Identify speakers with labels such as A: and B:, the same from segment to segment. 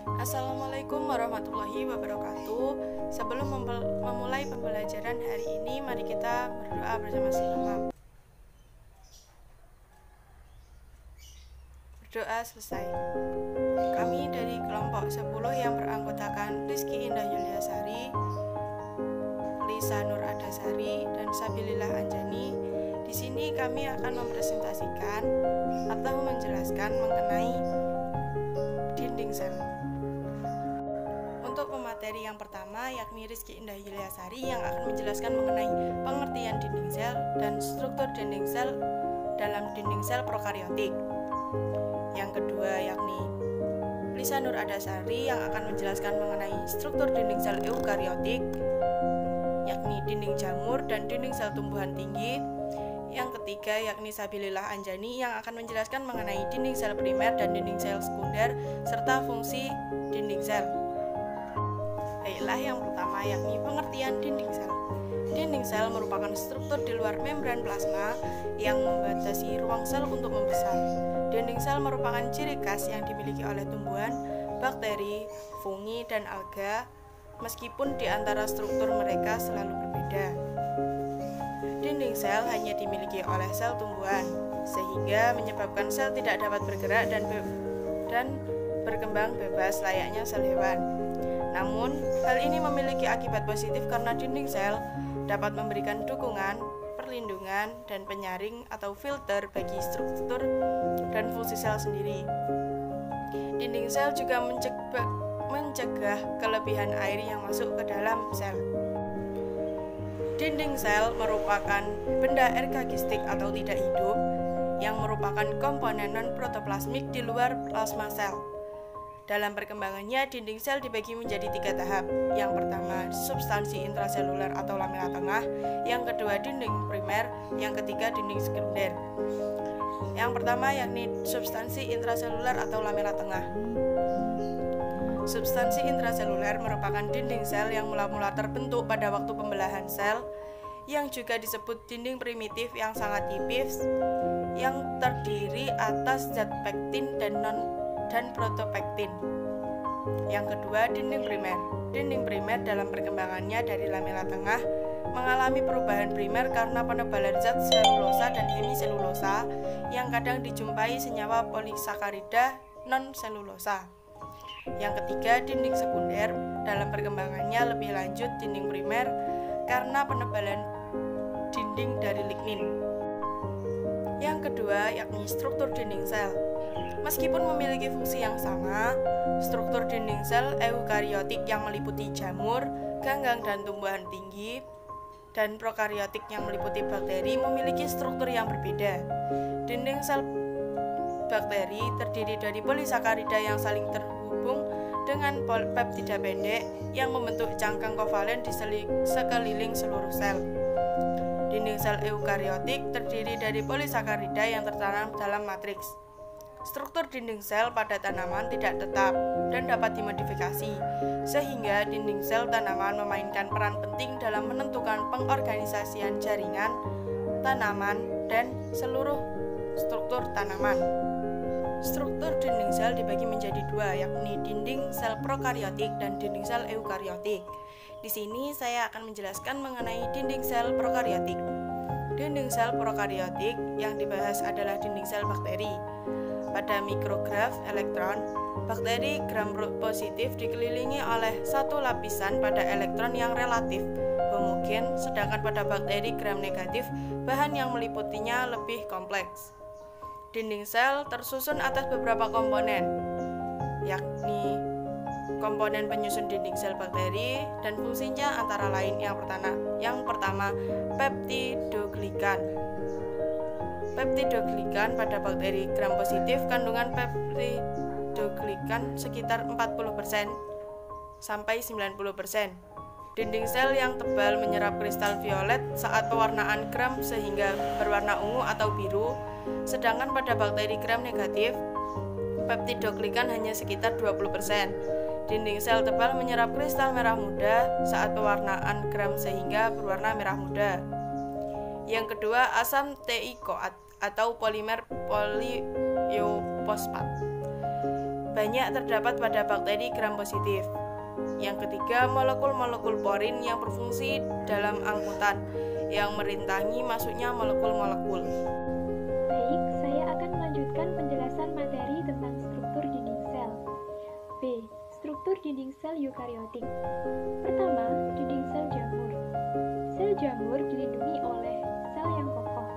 A: Assalamualaikum warahmatullahi wabarakatuh. Sebelum memulai pembelajaran hari ini, mari kita berdoa bersama-sama. Berdoa selesai. Kami dari kelompok 10 yang beranggotakan Rizky Indah Yuliasari, Lisa Nur Adasari, dan Sabilillah Anjani. Di sini kami akan mempresentasikan atau menjelaskan mengenai dinding sel. Untuk pemateri yang pertama, yakni Rizky Indah Yuliasari yang akan menjelaskan mengenai pengertian dinding sel dan struktur dinding sel dalam dinding sel prokariotik. Yang kedua, yakni Lisa Nur Adasari yang akan menjelaskan mengenai struktur dinding sel eukariotik, yakni dinding jamur dan dinding sel tumbuhan tinggi. Yang ketiga, yakni Sabilillah Anjani yang akan menjelaskan mengenai dinding sel primer dan dinding sel sekunder serta fungsi dinding sel. Baiklah, yang pertama yakni pengertian dinding sel. Dinding sel merupakan struktur di luar membran plasma yang membatasi ruang sel untuk membesar. Dinding sel merupakan ciri khas yang dimiliki oleh tumbuhan, bakteri, fungi, dan alga, meskipun di antara struktur mereka selalu berbeda. Dinding sel hanya dimiliki oleh sel tumbuhan, sehingga menyebabkan sel tidak dapat bergerak dan berkembang bebas layaknya sel hewan. Namun, hal ini memiliki akibat positif karena dinding sel dapat memberikan dukungan, perlindungan, dan penyaring atau filter bagi struktur dan fungsi sel sendiri. Dinding sel juga mencegah kelebihan air yang masuk ke dalam sel. Dinding sel merupakan benda erkagistik atau tidak hidup yang merupakan komponen non-protoplasmik di luar plasma sel. Dalam perkembangannya, dinding sel dibagi menjadi 3 tahap. Yang pertama, substansi intraseluler atau lamela tengah. Yang kedua, dinding primer. Yang ketiga, dinding sekunder. Yang pertama yakni substansi intraseluler atau lamela tengah. Substansi intraseluler merupakan dinding sel yang mula-mula terbentuk pada waktu pembelahan sel, yang juga disebut dinding primitif yang sangat tipis, yang terdiri atas zat pektin dan protopektin. Yang kedua, dinding primer. Dinding primer dalam perkembangannya dari lamela tengah mengalami perubahan primer karena penebalan zat selulosa dan hemiselulosa yang kadang dijumpai senyawa polisakarida non-selulosa. Yang ketiga, dinding sekunder dalam perkembangannya lebih lanjut dinding primer karena penebalan dinding dari lignin. Yang kedua, yakni struktur dinding sel. Meskipun memiliki fungsi yang sama, struktur dinding sel eukariotik yang meliputi jamur, ganggang dan tumbuhan tinggi, dan prokariotik yang meliputi bakteri memiliki struktur yang berbeda. Dinding sel bakteri terdiri dari polisakarida yang saling terhubung dengan peptida pendek yang membentuk cangkang kovalen di sekeliling seluruh sel. Dinding sel eukariotik terdiri dari polisakarida yang tertanam dalam matriks. Struktur dinding sel pada tanaman tidak tetap dan dapat dimodifikasi, sehingga dinding sel tanaman memainkan peran penting dalam menentukan pengorganisasian jaringan tanaman dan seluruh struktur tanaman. Struktur dinding sel dibagi menjadi 2, yakni dinding sel prokariotik dan dinding sel eukariotik. Di sini saya akan menjelaskan mengenai dinding sel prokariotik. Dinding sel prokariotik yang dibahas adalah dinding sel bakteri. Pada mikrograf elektron, bakteri gram positif dikelilingi oleh satu lapisan pada elektron yang relatif homogen, sedangkan pada bakteri gram negatif, bahan yang meliputinya lebih kompleks. Dinding sel tersusun atas beberapa komponen, yakni komponen penyusun dinding sel bakteri dan fungsinya antara lain yang pertama peptidoglikan. Peptidoglikan pada bakteri gram positif, kandungan peptidoglikan sekitar 40% sampai 90%. Dinding sel yang tebal menyerap kristal violet saat pewarnaan gram sehingga berwarna ungu atau biru, sedangkan pada bakteri gram negatif, peptidoglikan hanya sekitar 20%. Dinding sel tebal menyerap kristal merah muda saat pewarnaan gram sehingga berwarna merah muda. Yang kedua, asam TI-CoA atau polimer poliiofosfat. banyak terdapat pada bakteri gram positif. Yang ketiga, molekul-molekul porin yang berfungsi dalam angkutan yang merintangi masuknya molekul-molekul.
B: Baik, saya akan melanjutkan penjelasan materi tentang struktur dinding sel. B. Struktur dinding sel eukariotik. Pertama, dinding sel jamur. Sel jamur dilindungi oleh sel yang kokoh.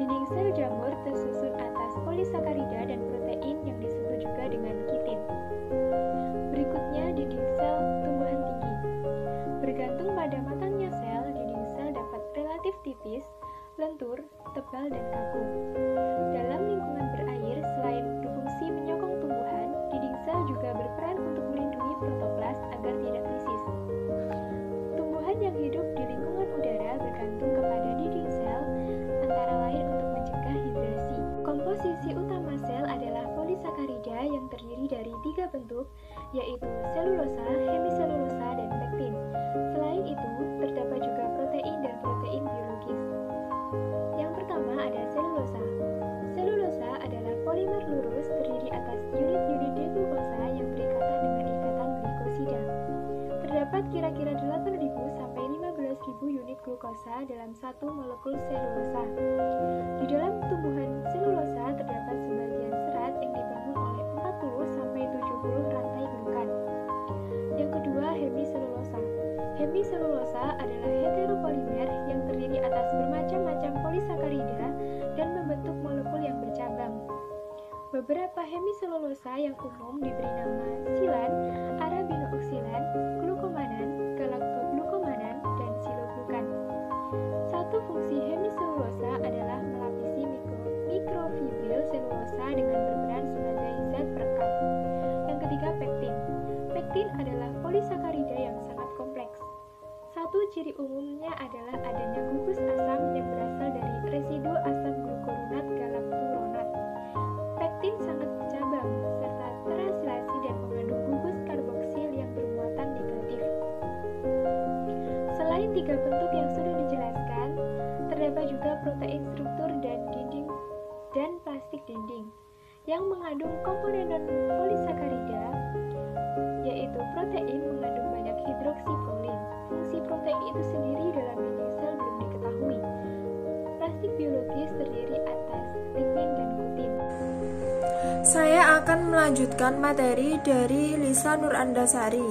B: Dinding sel jamur tersusun atas polisakarida dan protein yang disebut juga dengan kitin. Berikutnya, dinding sel tumbuhan tinggi. Bergantung pada matangnya sel, dinding sel dapat relatif tipis, lentur, tebal, dan kaku. Dalam lingkungan berair, selain berfungsi menyokong tumbuhan, dinding sel juga berperan untuk melindungi protoplast agar tidak krisis. Tumbuhan yang hidup di lingkungan udara bergantung kepada dinding sel, antara lain untuk mencegah hidrasi. Komposisi utama sel adalah polisakarida yang terdiri dari 3 bentuk, yaitu selulosa, hemiselulosa, dan pektin. Selain itu, terdapat juga protein dan protein biologis. Yang pertama ada selulosa. Selulosa adalah polimer lurus terdiri atas unit-unit deglukosa yang berikatan dengan ikatan glikosida. Terdapat kira-kira 8.000 sampai 15.000 unit glukosa dalam satu molekul selulosa. Di dalam tumbuhan selulosa terdapat sebagian serat yang dibangun oleh 40 sampai 70 rantai glukan. Yang kedua, hemiselulosa. Hemiselulosa adalah heteropolimer yang terdiri atas bermacam-macam polisakarida dan membentuk molekul yang bercabang. Beberapa hemiselulosa yang umum diberi nama silan, arabinooksilan, glukomanan, galaktoglukomanan, dan siloglukan. Satu fungsi hemiselulosa adalah melapisi mikrofibril selulosa dengan berperan sebagai zat perekat. Yang ketiga, pektin. Pektin adalah polisakarida yang sangat kompleks. Satu ciri umumnya adalah adanya gugus asam yang berasal dari residu asam glukuronat galakturonat. Pektin sangat bercabang serta terasilasi dan mengandung gugus karboksil yang bermuatan negatif. Selain 3 bentuk yang sudah dijelaskan, terdapat juga protein struktur dan dinding dan plastik dinding yang mengandung komponen non-polisakarida, yaitu protein mengandung banyak hidroksiprolin. Fungsi protein itu sendiri dalam dinding sel belum diketahui. Plastik biologis terdiri atas lignin dan kutin.
C: Saya akan melanjutkan materi dari Lisa Nurandasari.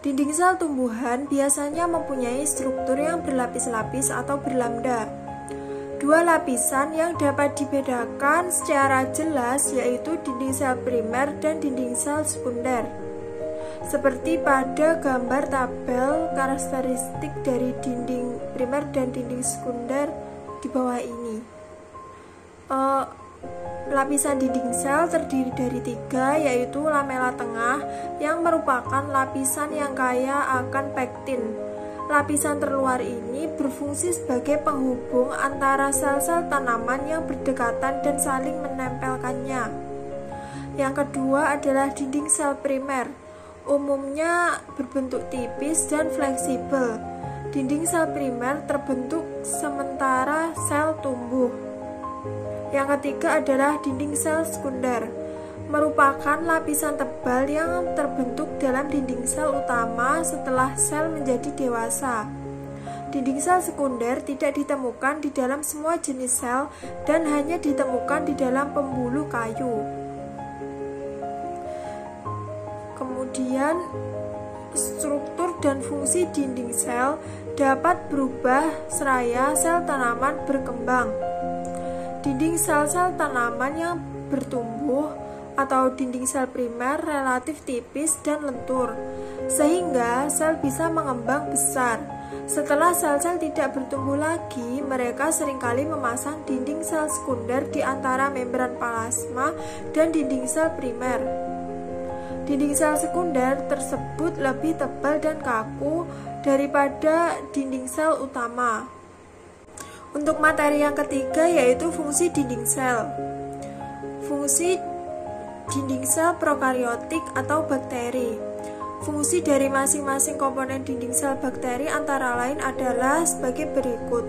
C: Dinding sel tumbuhan biasanya mempunyai struktur yang berlapis-lapis atau berlambda. 2 lapisan yang dapat dibedakan secara jelas yaitu dinding sel primer dan dinding sel sekunder. Seperti pada gambar tabel karakteristik dari dinding primer dan dinding sekunder di bawah ini. Lapisan dinding sel terdiri dari 3, yaitu lamela tengah yang merupakan lapisan yang kaya akan pektin. Lapisan terluar ini berfungsi sebagai penghubung antara sel-sel tanaman yang berdekatan dan saling menempelkannya. Yang kedua adalah dinding sel primer. Umumnya berbentuk tipis dan fleksibel. Dinding sel primer terbentuk sementara sel tumbuh. Yang ketiga adalah dinding sel sekunder, merupakan lapisan tebal yang terbentuk dalam dinding sel utama setelah sel menjadi dewasa. Dinding sel sekunder tidak ditemukan di dalam semua jenis sel dan hanya ditemukan di dalam pembuluh kayu. Kemudian, struktur dan fungsi dinding sel dapat berubah seraya sel tanaman berkembang. Dinding sel-sel tanaman yang bertumbuh atau dinding sel primer relatif tipis dan lentur, sehingga sel bisa mengembang besar. Setelah sel-sel tidak bertumbuh lagi, mereka seringkali memasang dinding sel sekunder di antara membran plasma dan dinding sel primer. Dinding sel sekunder tersebut lebih tebal dan kaku daripada dinding sel utama. Untuk materi yang ketiga yaitu fungsi dinding sel. Fungsi dinding sel prokariotik atau bakteri. Fungsi dari masing-masing komponen dinding sel bakteri antara lain adalah sebagai berikut.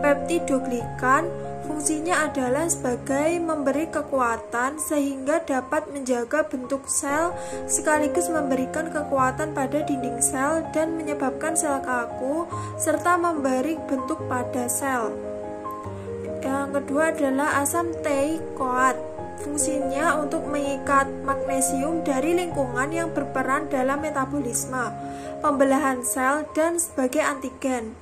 C: Peptidoglikan, Fungsinya adalah sebagai memberi kekuatan sehingga dapat menjaga bentuk sel sekaligus memberikan kekuatan pada dinding sel dan menyebabkan sel kaku serta memberi bentuk pada sel. Yang kedua adalah asam teikoat. Fungsinya untuk mengikat magnesium dari lingkungan yang berperan dalam metabolisme, pembelahan sel, dan sebagai antigen.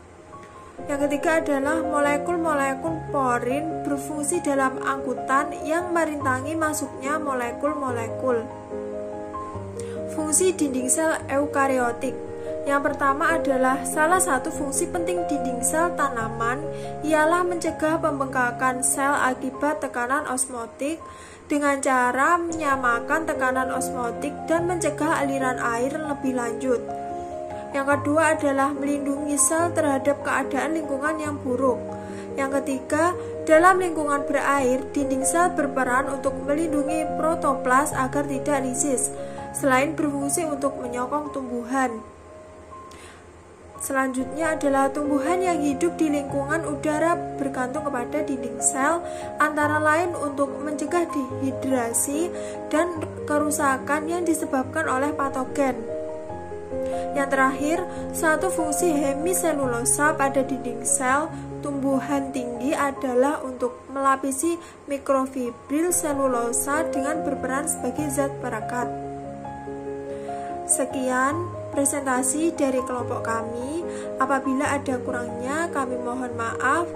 C: Yang ketiga adalah molekul-molekul porin berfungsi dalam angkutan yang merintangi masuknya molekul-molekul. Fungsi dinding sel eukariotik. Yang pertama adalah salah satu fungsi penting dinding sel tanaman ialah mencegah pembengkakan sel akibat tekanan osmotik dengan cara menyamakan tekanan osmotik dan mencegah aliran air lebih lanjut. Yang kedua adalah melindungi sel terhadap keadaan lingkungan yang buruk. Yang ketiga, dalam lingkungan berair, dinding sel berperan untuk melindungi protoplas agar tidak lisis, selain berfungsi untuk menyokong tumbuhan. Selanjutnya adalah tumbuhan yang hidup di lingkungan udara bergantung kepada dinding sel, antara lain untuk mencegah dehidrasi dan kerusakan yang disebabkan oleh patogen. Yang terakhir, satu fungsi hemiselulosa pada dinding sel tumbuhan tinggi adalah untuk melapisi mikrofibril selulosa dengan berperan sebagai zat perekat. Sekian presentasi dari kelompok kami. Apabila ada kurangnya, kami mohon maaf.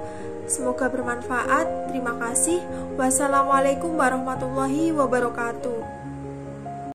C: Semoga bermanfaat. Terima kasih. Wassalamualaikum warahmatullahi wabarakatuh.